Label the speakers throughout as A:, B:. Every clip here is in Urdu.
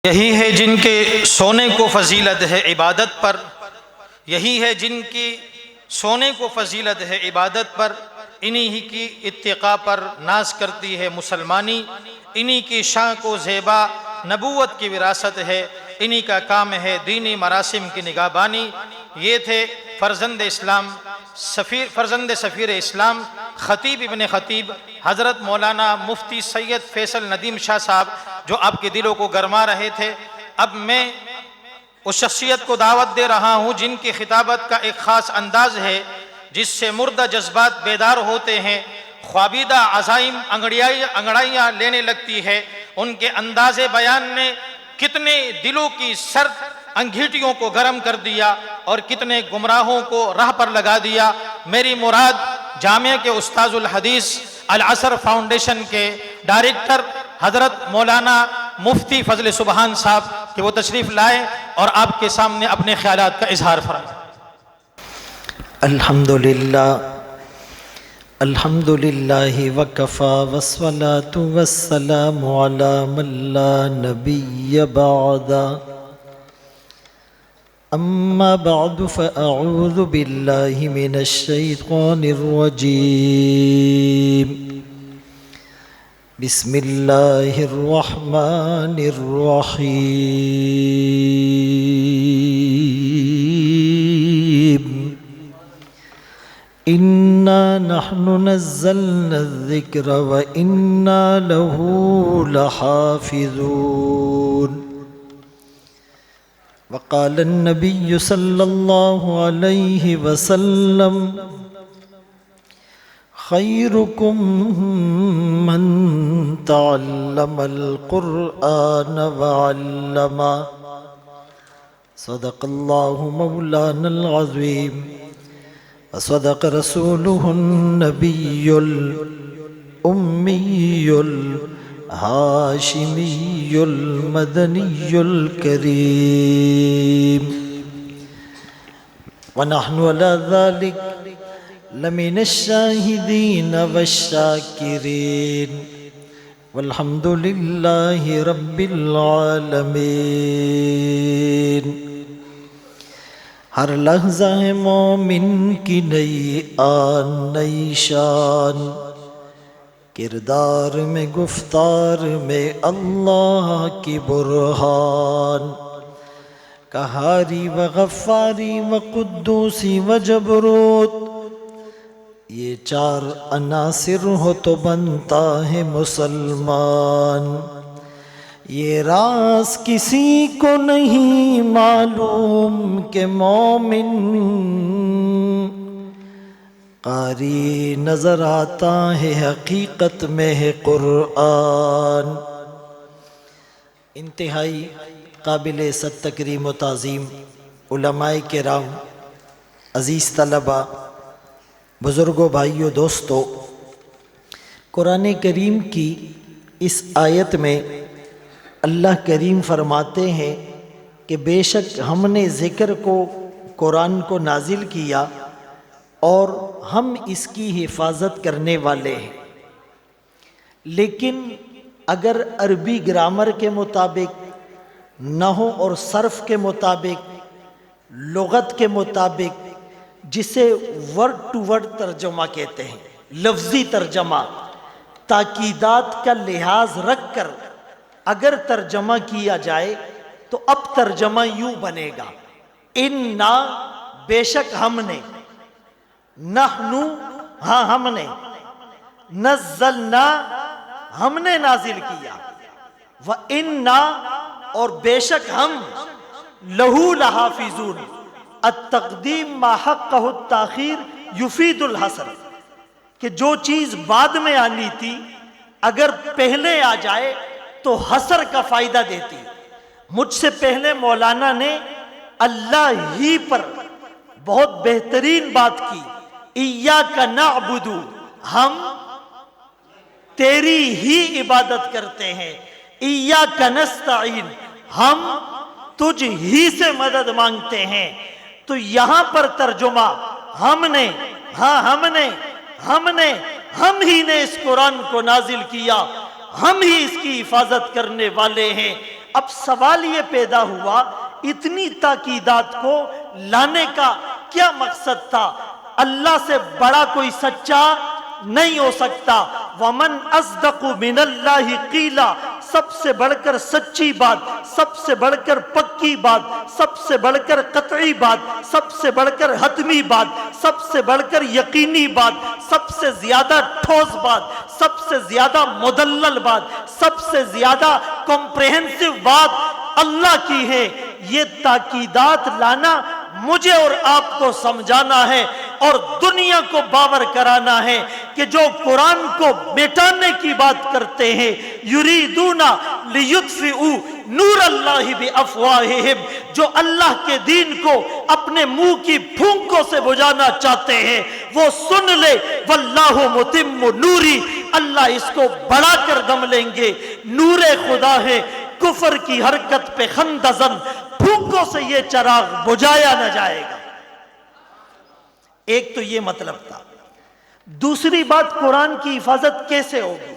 A: یہی ہے جن کے سونے کو فضیلت ہے عبادت پر، یہی ہے جن کی سونے کو فضیلت ہے عبادت پر، انہی ہی کی اتقاء پر ناز کرتی ہے مسلمانی، انہی کی شان کو زیبا نبوت کی وراثت ہے، انہی کا کام ہے دینی مراسم کی نگہبانی۔ یہ تھے فرزند اسلام، فرزند سفیر اسلام، خطیب ابن خطیب حضرت مولانا مفتی سید فیصل ندیم شاہ صاحب، جو آپ کے دلوں کو گرما رہے تھے۔ اب میں اس شخصیت کو دعوت دے رہا ہوں جن کی خطابت کا ایک خاص انداز ہے جس سے مردہ جذبات بیدار ہوتے ہیں، خوابیدہ عزائم انگڑائیاں لینے لگتی ہے۔ ان کے انداز بیان نے کتنے دلوں کی سرد انگیٹھیوں کو گرم کر دیا اور کتنے گمراہوں کو راہ پر لگا دیا۔ میری مراد جامعہ کے استاذ الحدیث العصر فاؤنڈیشن کے ڈائریکٹر حضرت مولانا مفتی فضل سبحان صاحب کہ وہ تشریف لائیں اور آپ کے سامنے اپنے خیالات کا اظہار فرمائیں۔
B: الحمدللہ وکفا والصلاة والسلام علی من لا نبی بعد، اما بعد فاعوذ باللہ من الشیطان الرجیم، بسم اللہ الرحمن الرحیم، انا نحن نزلنا الذکر وانا له لحافظون۔ وقال النبی صلی اللہ علیہ وسلم خیرکم من تعلم القرآن وعلمہ، صدق اللہ مولانا العظیم وصدق رسولہ النبی الأمی الہاشمی المدنی الکریم، ونحن علی ذلک لمن الشاہدین والشاکرین، والحمد للہ رب العالمین۔ ہر لحظہ ہے مومن کی نئی آن نئی شان، کردار میں گفتار میں اللہ کی برہان، قہاری و غفاری و قدوسی و جبروت، یہ چار عناصر ہو تو بنتا ہے مسلمان۔ یہ راز کسی کو نہیں معلوم کہ مومن قاری نظر آتا ہے حقیقت میں ہے قرآن۔ انتہائی قابل صد تکریم و تعظیم علماء کرام، عزیز طلبہ، بزرگوں، بھائیوں، دوستوں، قرآن کریم کی اس آیت میں اللہ کریم فرماتے ہیں کہ بے شک ہم نے ذکر کو، قرآن کو نازل کیا اور ہم اس کی حفاظت کرنے والے ہیں۔ لیکن اگر عربی گرامر کے مطابق، نحو اور صرف کے مطابق، لغت کے مطابق، جسے ورڈ ٹو ورڈ ترجمہ کہتے ہیں، لفظی ترجمہ، تاکیدات کا لحاظ رکھ کر اگر ترجمہ کیا جائے تو اب ترجمہ یوں بنے گا، انا بے شک ہم نے، نحنو ہاں ہم نے، نزلنا ہم نے نازل کیا، وَإِنَّا اور بے شک ہم، لَهُ لَحَافِظُونَ، التقدیم ما حقہ التاخیر یفید الحصر، کہ جو چیز بعد میں آنی تھی اگر پہلے آ جائے تو حصر کا فائدہ دیتی۔ مجھ سے پہلے مولانا نے اللہ ہی پر بہت بہترین بات کی، ایاک نعبد، ہم تیری ہی عبادت کرتے ہیں، ایاک نستعین، ہم تجھ ہی سے مدد مانگتے ہیں۔ تو یہاں پر ترجمہ ہم نے، ہاں ہم نے، ہم ہی نے اس قرآن کو نازل کیا، ہم ہی اس کی حفاظت کرنے والے ہیں۔
C: اب سوال یہ پیدا ہوا اتنی تاکیدات کو لانے کا کیا مقصد تھا؟ اللہ سے بڑا کوئی سچا نہیں ہو سکتا. وَمَنْ أَصْدَقُ مِنَ اللَّهِ قِيلًا، سب سے بڑھ کر سچی بات، سب سے بڑھ کر پکی بات، سب سے بڑھ کر قطعی بات، سب سے بڑھ کر حتمی بات، سب سے بڑھ کر یقینی بات، سب سے زیادہ ٹھوس بات، سب سے زیادہ مدلل بات، سب سے زیادہ کمپریہنسو بات اللہ کی ہے. یہ تاکیدات لانا مجھے اور آپ کو سمجھانا ہے اور دنیا کو باور کرانا ہے کہ جو قرآن کو مٹانے کی بات کرتے ہیں، یریدون لیطفئوا نور اللہ بافواہہم، جو اللہ کے دین کو اپنے منہ کی پھونکوں سے بجھانا چاہتے ہیں، وہ سن لے واللہ متم نوری، اللہ اس کو بڑھا کر دم لیں گے. نور خدا ہے، کفر کی حرکت پہ خندزن، پھونکوں سے یہ چراغ بجھایا نہ جائے گا. ایک تو یہ مطلب تھا. دوسری بات، قرآن کی حفاظت کیسے ہوگی؟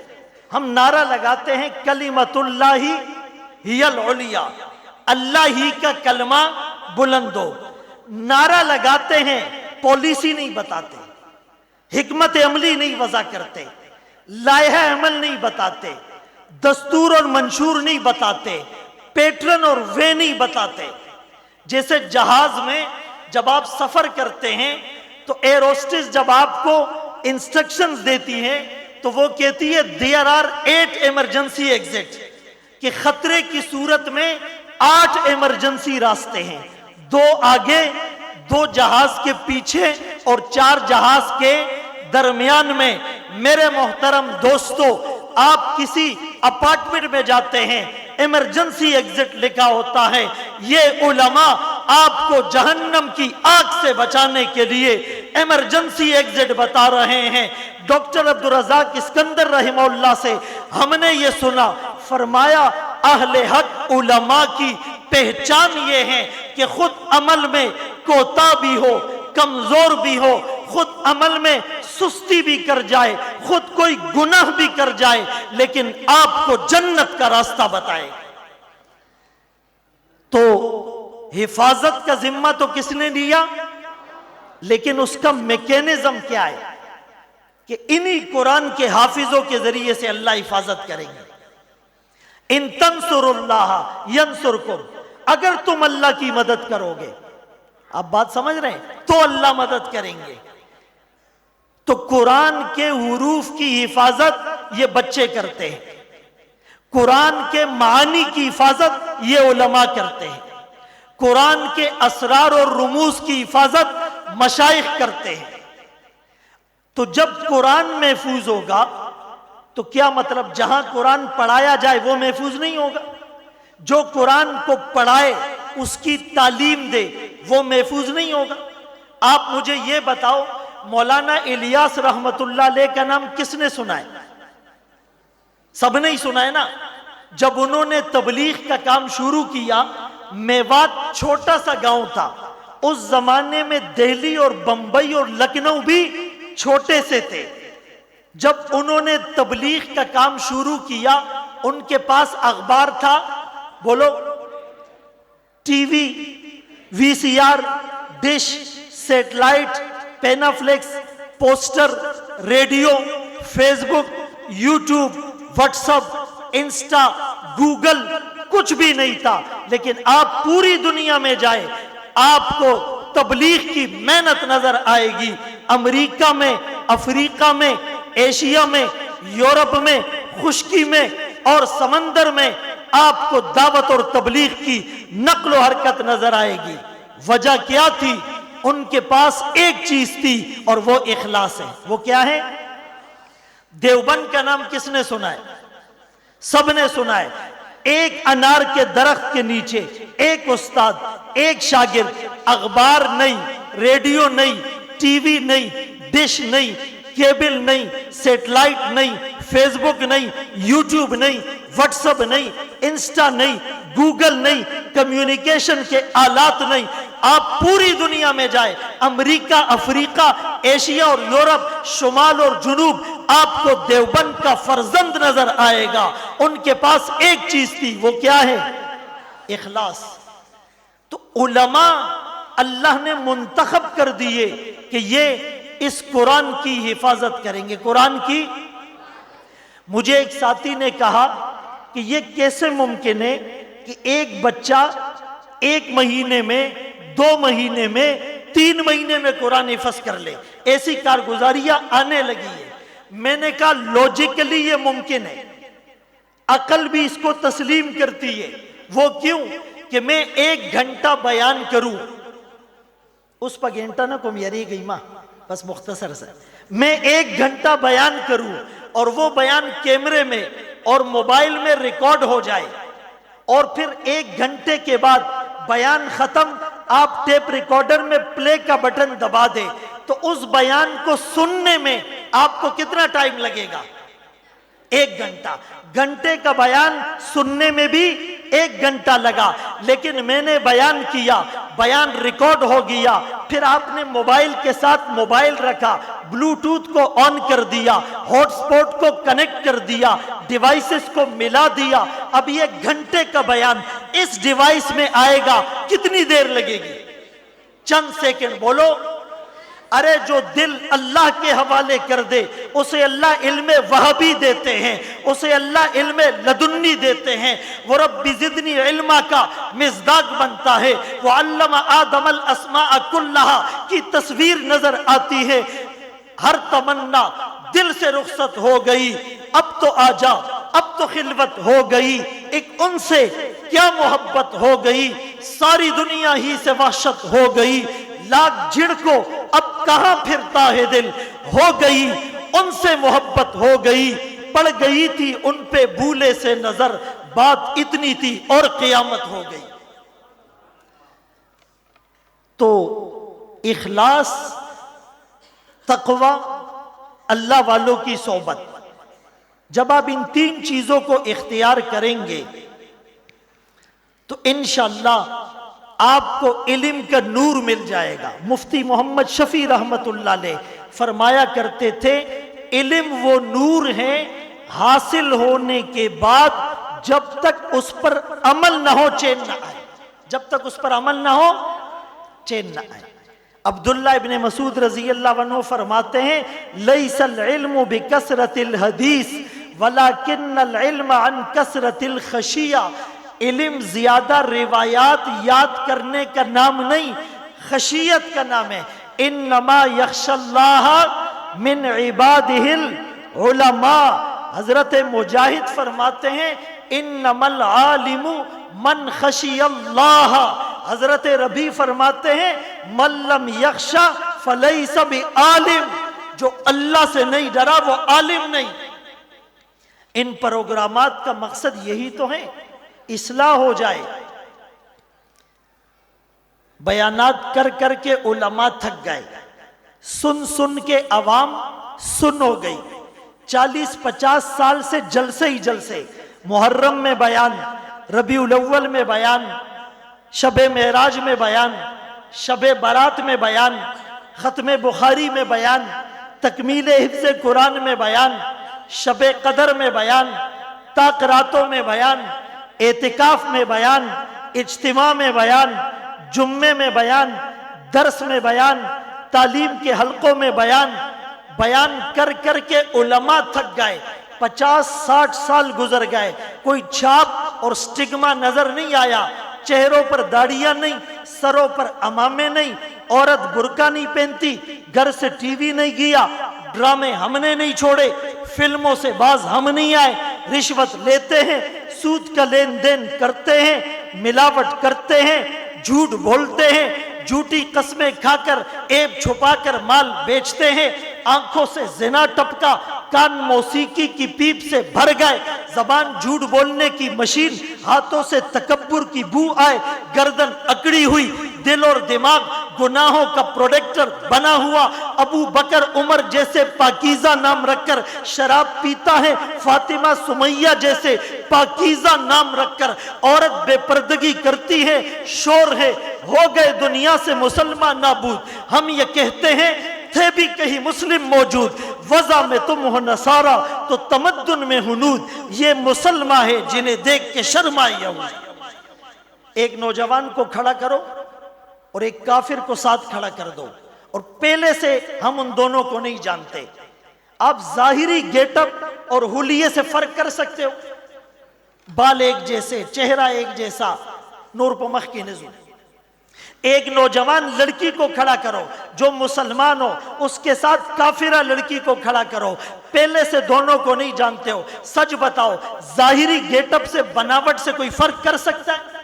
C: ہم نعرہ لگاتے ہیں کلمۃ اللہ ہی العلیٰ، اللہ ہی کا کلمہ بلند ہو. نعرہ لگاتے ہیں، پالیسی نہیں بتاتے، حکمت عملی نہیں وضع کرتے، لائحہ عمل نہیں بتاتے، دستور اور منشور نہیں بتاتے، پیٹرن اور وے نہیں بتاتے. جیسے جہاز میں جب آپ سفر کرتے ہیں تو ایئر ہوسٹس جب آپ کو انسٹرکشنز دیتی ہیں تو وہ کہتی ہے there are 8 ایمرجنسی ایگزٹ، کہ خطرے کی صورت میں 8 ایمرجنسی راستے ہیں، 2 آگے، 2 جہاز کے پیچھے اور 4 جہاز کے درمیان میں. میرے محترم دوستو، آپ کسی اپارٹمنٹ میں جاتے ہیں، ایمرجنسی ایگزٹ لکھا ہوتا ہے. یہ علماء آپ کو جہنم کی آگ سے بچانے کے لیے ایمرجنسی ایگزٹ بتا رہے ہیں. ڈاکٹر عبدالرزاق اسکندر رحمہ اللہ سے ہم نے یہ سنا، فرمایا اہل حق علماء کی پہچان یہ ہے کہ خود عمل میں کوتا بھی ہو، کمزور بھی ہو، خود عمل میں سستی بھی کر جائے، خود کوئی گناہ بھی کر جائے، لیکن آپ کو جنت کا راستہ بتائے. تو حفاظت کا ذمہ تو کس نے لیا؟ لیکن اس کا میکینزم کیا ہے کہ انہی قرآن کے حافظوں کے ذریعے سے اللہ حفاظت کریں گے. ان تنصروا اللہ ینصرکم، اگر تم اللہ کی مدد کرو گے، آپ بات سمجھ رہے ہیں، تو اللہ مدد کریں گے. تو قرآن کے حروف کی حفاظت یہ بچے کرتے ہیں، قرآن کے معانی کی حفاظت یہ علماء کرتے ہیں، قرآن کے اسرار اور رموز کی حفاظت مشائخ کرتے ہیں. تو جب قرآن محفوظ ہوگا تو کیا مطلب جہاں قرآن پڑھایا جائے وہ محفوظ نہیں ہوگا؟ جو قرآن کو پڑھائے، اس کی تعلیم دے، وہ محفوظ نہیں ہوگا؟ آپ مجھے یہ بتاؤ، مولانا الیاس رحمت اللہ علیہ کا نام کس نے سنا ہے؟ سب نے ہی سنا ہے نا. جب انہوں نے تبلیغ کا کام شروع کیا، میوات چھوٹا سا گاؤں تھا، اس زمانے میں دہلی اور بمبئی اور لکھنؤ بھی چھوٹے سے تھے. جب انہوں نے تبلیغ کا کام شروع کیا، ان کے پاس اخبار تھا، بولو، TV, VCR, dish, satellite, Panaflex, poster, radio, Facebook, YouTube, WhatsApp, Insta, Google, کچھ بھی نہیں تھا. لیکن آپ پوری دنیا میں جائیں، آپ کو تبلیغ کی محنت نظر آئے گی. امریکہ میں، افریقہ میں، ایشیا میں، یورپ میں، خشکی میں اور سمندر میں آپ کو دعوت اور تبلیغ کی نقل و حرکت نظر آئے گی. وجہ کیا تھی؟ ان کے پاس ایک چیز تھی اور وہ اخلاص ہے. وہ کیا ہے؟ دیوبند کا نام کس نے سنا ہے؟ سب نے سنا ہے. ایک انار کے درخت کے نیچے ایک استاد، ایک شاگرد، اخبار نہیں، ریڈیو نہیں، ٹی وی نہیں، ڈش نہیں، کیبل نہیں، سیٹلائٹ نہیں، فیس بک نہیں، یوٹیوب نہیں، واٹس اپ نہیں، انسٹا نہیں، گوگل نہیں، کمیونیکیشن کے آلات نہیں. آپ پوری دنیا میں جائیں، امریکہ، افریقہ، ایشیا اور یورپ، شمال اور جنوب، آپ کو دیوبند کا فرزند نظر آئے گا. ان کے پاس ایک چیز تھی، وہ کیا ہے؟ اخلاص. تو علماء اللہ نے منتخب کر دیے کہ یہ اس قرآن کی حفاظت کریں گے. قرآن کی. مجھے ایک ساتھی نے کہا کہ یہ کیسے ممکن ہے کہ ایک بچہ 1 مہینے میں، 2 مہینے میں، 3 مہینے میں قرآن حفظ کر لے. ایسی کارگزاریاں آنے لگی ہے. میں نے کہا لوجیکلی یہ ممکن ہے، عقل بھی اس کو تسلیم کرتی ہے. وہ کیوں کہ میں 1 گھنٹہ بیان کروں، اس پا گھنٹہ نہ کو میری گئی ماں، بس مختصر سے میں 1 گھنٹہ بیان کروں اور وہ بیان کیمرے میں اور موبائل میں ریکارڈ ہو جائے، اور پھر 1 گھنٹے کے بعد بیان ختم، آپ ٹیپ ریکارڈر میں پلے کا بٹن دبا دیں، تو اس بیان کو سننے میں آپ کو کتنا ٹائم لگے گا؟ 1 گھنٹہ. گھنٹے کا بیان سننے میں بھی 1 گھنٹہ لگا. لیکن میں نے بیان کیا، بیان ریکارڈ ہو گیا، پھر آپ نے موبائل کے ساتھ موبائل رکھا، بلوٹوتھ کو آن کر دیا، ہاٹ سپاٹ کو کنیکٹ کر دیا، ڈیوائسز کو ملا دیا. اب یہ گھنٹے کا بیان اس ڈیوائس میں آئے گا، کتنی دیر لگے گی؟ چند سیکنڈ. بولو. ارے جو دل اللہ کے حوالے کر دے اسے اللہ علم وہبی دیتے ہیں، اسے اللہ علم لدنی دیتے ہیں. وہ رب زدنی علما کا مصداق بنتا ہے. وہ علم آدم الاسماء کلہا کی تصویر نظر آتی ہے. ہر تمنا دل سے رخصت ہو گئی، اب تو آجا، اب تو خلوت ہو گئی. ایک ان سے کیا محبت ہو گئی، ساری دنیا ہی سے وحشت ہو گئی. لاکھ جھڑکو اب کہاں پھرتا ہے دل، ہو گئی ان سے محبت ہو گئی. پڑ گئی تھی ان پہ بھولے سے نظر، بات اتنی تھی اور قیامت ہو گئی. تو اخلاص، تقوی، اللہ والوں کی صحبت، جب آپ ان 3 چیزوں کو اختیار کریں گے تو انشاءاللہ آپ کو علم کا نور مل جائے گا. مفتی محمد شفیع رحمت اللہ علیہ فرمایا کرتے تھے، علم وہ نور ہے حاصل ہونے کے بعد جب تک اس پر عمل نہ ہو چین نہ آئے. جب تک اس پر عمل نہ ہو چین نہ آئے. عبداللہ ابن مسعود رضی اللہ عنہ فرماتے ہیں، لیس العلم بکثرت الحدیث ولکن العلم عن کثرت الخشیہ. علم زیادہ روایات یاد کرنے کا نام نہیں، خشیت کا نام ہے. انما یخشی اللہ من عبادہ العلماء. حضرت مجاہد فرماتے ہیں، انما العالم من خشی اللہ. حضرت ربیع فرماتے ہیں، من لم یخشی فلیس بعالم. جو اللہ سے نہیں ڈرا وہ عالم نہیں. ان پروگرامات کا مقصد یہی تو ہے، اصلاح ہو جائے. بیانات کر کر کے علماء تھک گئے، سن سن کے عوام سن ہو گئی. 40-50 سال سے جلسے ہی جلسے، محرم میں بیان، ربیع الاول میں بیان، شب معراج میں بیان، شب برات میں بیان، ختم بخاری میں بیان، تکمیل حفظ قرآن میں بیان، شب قدر میں بیان، طاق راتوں میں بیان، اعتکاف میں بیان، اجتماع میں بیان، جمعے میں بیان، درس میں بیان، تعلیم کے حلقوں میں بیان. بیان کر کر کے علماء تھک گئے. 50-60 سال گزر گئے، کوئی چھاپ اور سٹگما نظر نہیں آیا. چہروں پر داڑیاں نہیں، سروں پر عمامے نہیں، عورت برقع نہیں پہنتی، گھر سے ٹی وی نہیں گیا، ڈرامے ہم نے نہیں چھوڑے، فلموں سے باز ہم نہیں آئے، رشوت لیتے ہیں، سود کا لین دین کرتے ہیں، ملاوٹ کرتے ہیں، جھوٹ بولتے ہیں، جھوٹی قسمیں کھا کر عیب چھپا کر مال بیچتے ہیں، آنکھوں سے زنا ٹپکا، کان موسیقی کی پیپ سے بھر گئے، زبان جھوٹ بولنے کی مشین، ہاتھوں سے تکبر کی بو آئے، گردن اکڑی ہوئی، دل اور دماغ گناہوں کا پروڈکٹر بنا ہوا. ابو بکر عمر جیسے پاکیزہ نام رکھ کر شراب پیتا ہے، فاطمہ سمیہ جیسے پاکیزہ نام رکھ کر عورت بے پردگی کرتی ہے، شور ہے، ہو گئے دنیا سے مسلمان نابود. ہم یہ کہتے ہیں تھے بھی کہیں مسلم موجود، وضع میں تم ہو نصارہ تو تمدن میں ہنود. یہ مسلمان ہے جنہیں دیکھ کے شرمائے یہود. ایک نوجوان کو کھڑا کرو اور ایک کافر کو ساتھ کھڑا کر دو، اور پہلے سے ہم ان دونوں کو نہیں جانتے، آپ ظاہری گیٹ اپ اور حلیے سے فرق کر سکتے ہو؟ بال ایک جیسے، چہرہ ایک جیسا، نور پہ مخ کی نظر۔ ایک نوجوان لڑکی کو کھڑا کرو جو مسلمان ہو، اس کے ساتھ کافرہ لڑکی کو کھڑا کرو، پہلے سے دونوں کو نہیں جانتے ہو، سچ بتاؤ ظاہری گیٹ اپ سے، بناوٹ سے کوئی فرق کر سکتا ہے؟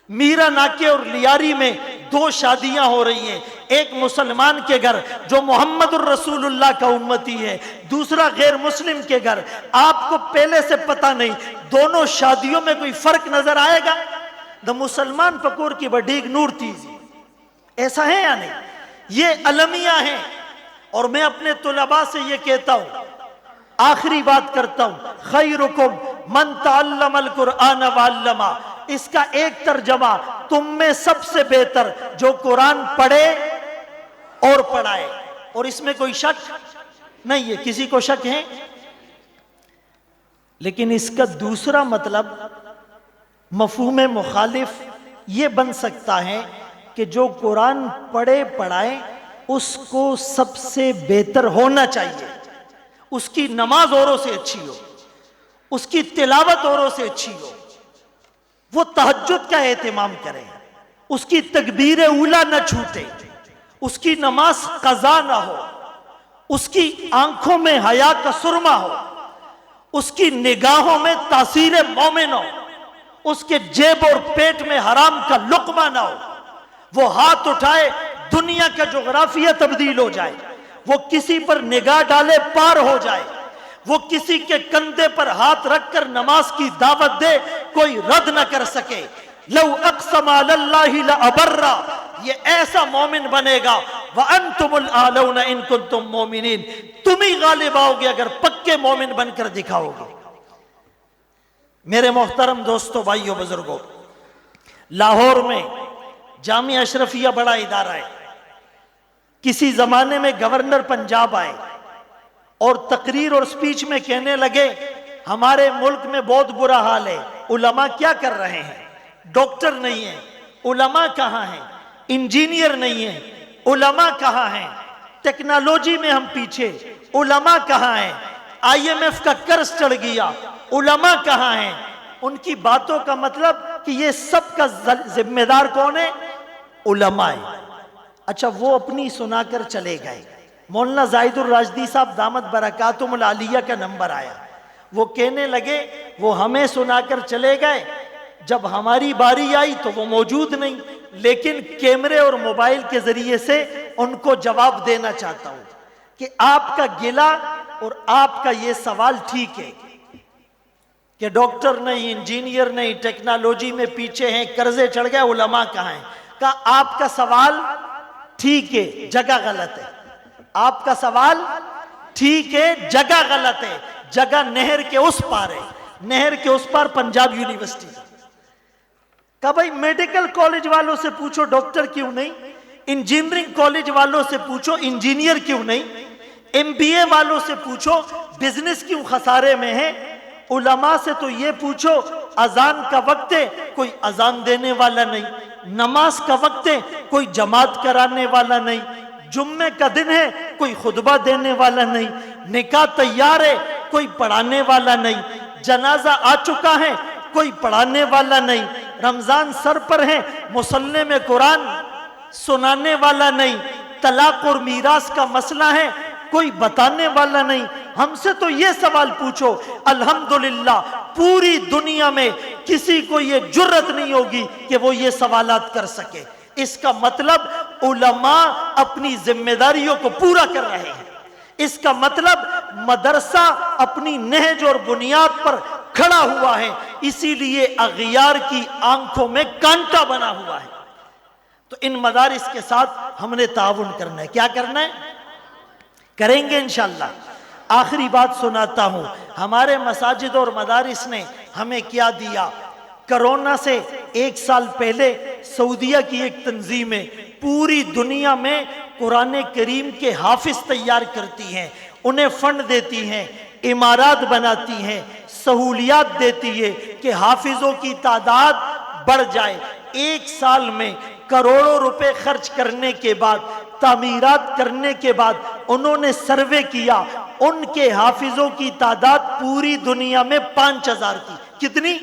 C: میرا ناکے اور لیاری میں 2 شادیاں ہو رہی ہیں، ایک مسلمان کے گھر جو محمد الرسول اللہ کا امتی ہے، دوسرا غیر مسلم کے گھر، آپ کو پہلے سے پتہ نہیں، دونوں شادیوں میں کوئی فرق نظر آئے گا؟ دا مسلمان پکور کی بڑھیگ نور تیزی، ایسا ہے یا نہیں؟ یہ المیہ ہیں، اور میں اپنے طلباء سے یہ کہتا ہوں، آخری بات کرتا ہوں، خیرکم من تعلم القرآن وعلمہ، اس کا ایک ترجمہ، تم میں سب سے بہتر جو قرآن پڑھے اور پڑھائے، اور اس میں کوئی شک نہیں ہے، کسی کو شک ہے؟ لیکن اس کا دوسرا مطلب، مفہوم مخالف یہ بن سکتا ہے کہ جو قرآن پڑھے پڑھائے اس کو سب سے بہتر ہونا چاہیے، اس کی نماز اوروں سے اچھی ہو، اس کی تلاوت اوروں سے اچھی ہو، وہ تہجد کا اہتمام کرے، اس کی تکبیر اولیٰ نہ چھوٹے، اس کی نماز قضا نہ ہو، اس کی آنکھوں میں حیا کا سرما ہو، اس کی نگاہوں میں تاثیر مومن ہو، اس کے جیب اور پیٹ میں حرام کا لقمہ نہ ہو، وہ ہاتھ اٹھائے دنیا کا جغرافیہ تبدیل ہو جائے، وہ کسی پر نگاہ ڈالے پار ہو جائے، وہ کسی کے کندھے پر ہاتھ رکھ کر نماز کی دعوت دے کوئی رد نہ کر سکے۔ لو اقسم علی اللہ لابرہ، یہ ایسا مومن بنے گا، وانتم الاعلون ان کنتم مومنین، تم ہی غالب آؤ گے اگر پکے مومن بن کر دکھاؤ گے۔ میرے محترم دوستو، بھائیو، بزرگوں، لاہور میں جامعہ اشرفیہ بڑا ادارہ ہے، کسی زمانے میں گورنر پنجاب آئے اور تقریر اور سپیچ میں کہنے لگے ہمارے ملک میں بہت برا حال ہے، علماء کیا کر رہے ہیں؟ ڈاکٹر نہیں ہیں، علماء کہاں ہیں؟ انجینئر نہیں ہیں، علماء کہاں ہیں؟ ٹیکنالوجی میں ہم پیچھے، علماء کہاں ہیں؟ IMF کا قرض چڑھ گیا، علماء کہاں ہیں؟ ان کی باتوں کا مطلب کہ یہ سب کا ذمہ دار کون ہے؟ علماء ہے۔ اچھا، وہ اپنی سنا کر چلے گئے، مولانا زاہد الراشدی صاحب دامت برکاتہم العالیہ کا نمبر آیا، وہ کہنے لگے وہ ہمیں سنا کر چلے گئے، جب ہماری باری آئی تو وہ موجود نہیں، لیکن کیمرے اور موبائل کے ذریعے سے ان کو جواب دینا چاہتا ہوں کہ آپ کا گلہ اور آپ کا یہ سوال ٹھیک ہے کہ ڈاکٹر نہیں، انجینئر نہیں، ٹیکنالوجی میں پیچھے ہیں، قرضے چڑھ گئے، علماء کہاں ہیں؟ کہا آپ کا سوال ٹھیک ہے، جگہ غلط ہے۔ آپ کا سوال ٹھیک ہے، جگہ غلط ہے، جگہ نہر کے اس پار ہے، نہر کے اس پار پنجاب یونیورسٹی۔ کہا بھائی میڈیکل کالج والوں سے پوچھو ڈاکٹر کیوں نہیں، انجینئرنگ کالج والوں سے پوچھو انجینئر کیوں نہیں، MBA والوں سے پوچھو بزنس کیوں خسارے میں ہے، علماء سے تو یہ پوچھو اذان کا وقت ہے کوئی اذان دینے والا نہیں، نماز کا وقت ہے کوئی جماعت کرانے والا نہیں، جمعے کا دن ہے کوئی خطبہ دینے والا نہیں، نکاح تیار ہے کوئی پڑھانے والا نہیں، جنازہ آ چکا ہے کوئی پڑھانے والا نہیں، رمضان سر پر ہے مصلی میں قرآن سنانے والا نہیں، طلاق اور میراث کا مسئلہ ہے کوئی بتانے والا نہیں۔ ہم سے تو یہ سوال پوچھو، الحمدللہ پوری دنیا میں کسی کو یہ جرت نہیں ہوگی کہ وہ یہ سوالات کر سکے۔ اس کا مطلب علماء اپنی ذمہ داریوں کو پورا کر رہے ہیں، اس کا مطلب مدرسہ اپنی نہج اور بنیاد پر کھڑا ہوا ہے، اسی لیے اغیار کی آنکھوں میں کانٹا بنا ہوا ہے۔ تو ان مدارس کے ساتھ ہم نے تعاون کرنا ہے۔ کیا کرنا ہے؟ کریں گے انشاءاللہ۔ آخری بات سناتا ہوں، ہمارے مساجد اور مدارس نے ہمیں کیا دیا۔ کرونا سے 1 سال پہلے سعودیہ کی ایک تنظیم ہے، پوری دنیا میں قرآن کریم کے حافظ تیار کرتی ہیں، انہیں فنڈ دیتی ہیں، عمارات بناتی ہیں، سہولیات دیتی ہے کہ حافظوں کی تعداد بڑھ جائے. ایک سال میں کروڑوں روپے خرچ کرنے کے بعد، تعمیرات کرنے کے بعد انہوں نے سروے کیا، ان کے حافظوں کی تعداد پوری دنیا میں 5000 کی. کتنی؟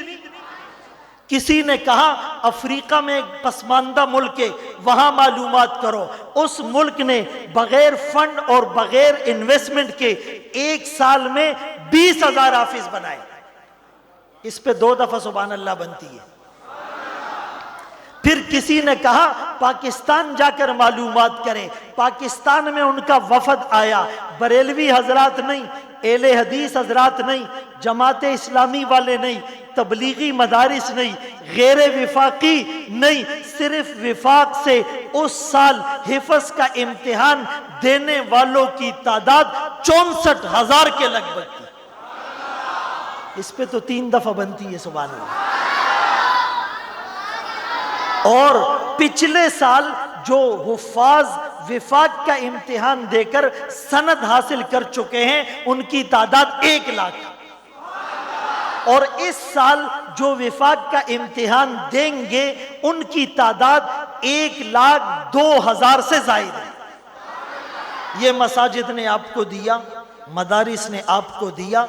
C: کسی نے کہا افریقہ میں ایک پسماندہ ملک ہے، وہاں معلومات کرو. اس ملک نے بغیر فنڈ اور بغیر انویسٹمنٹ کے ایک سال میں 20,000 حافظ بنائے. اس پہ 2 دفعہ سبحان اللہ بنتی ہے. پھر کسی نے کہا پاکستان جا کر معلومات کریں. پاکستان میں ان کا وفد آیا، بریلوی حضرات نہیں، اہل حدیث حضرات نہیں، جماعت اسلامی والے نہیں، تبلیغی مدارس نہیں، غیر وفاقی نہیں، صرف وفاق سے اس سال حفظ کا امتحان دینے والوں کی تعداد 64,000 کے لگ بھگ تھی. اس پہ تو 3 دفعہ بنتی ہے سبحان اللہ. اور پچھلے سال جو حفاظ وفاق کا امتحان دے کر سند حاصل کر چکے ہیں ان کی تعداد 1 لاکھ. اور اس سال جو وفاق کا امتحان دیں گے ان کی تعداد 1,02,000 سے زائد ہے. یہ مساجد نے آپ کو دیا، مدارس نے آپ کو دیا،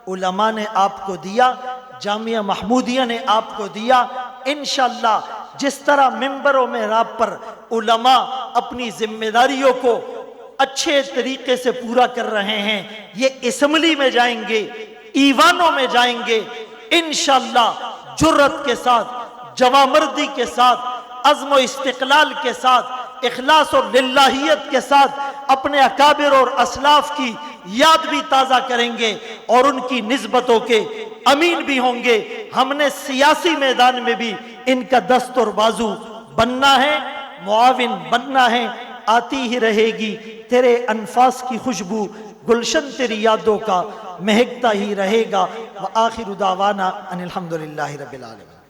C: علماء نے آپ کو دیا، جامعہ محمودیہ نے آپ کو دیا. انشاءاللہ جس طرح ممبروں میں رات پر علماء اپنی ذمہ داریوں کو اچھے طریقے سے پورا کر رہے ہیں، یہ اسمبلی میں جائیں گے، ایوانوں میں جائیں گے، انشاءاللہ جرت کے ساتھ، جوامردی کے ساتھ، عزم و استقلال کے ساتھ، اخلاص اور للہیت کے ساتھ اپنے اکابر اور اسلاف کی یاد بھی تازہ کریں گے اور ان کی نسبتوں کے امین بھی ہوں گے. ہم نے سیاسی میدان میں بھی ان کا دست اور بازو بننا ہے، معاون بننا ہے. آتی ہی رہے گی تیرے انفاس کی خوشبو، گلشن تیری یادوں کا مہکتا ہی رہے گا. وآخر دعوانا ان الحمدللہ رب العالمین.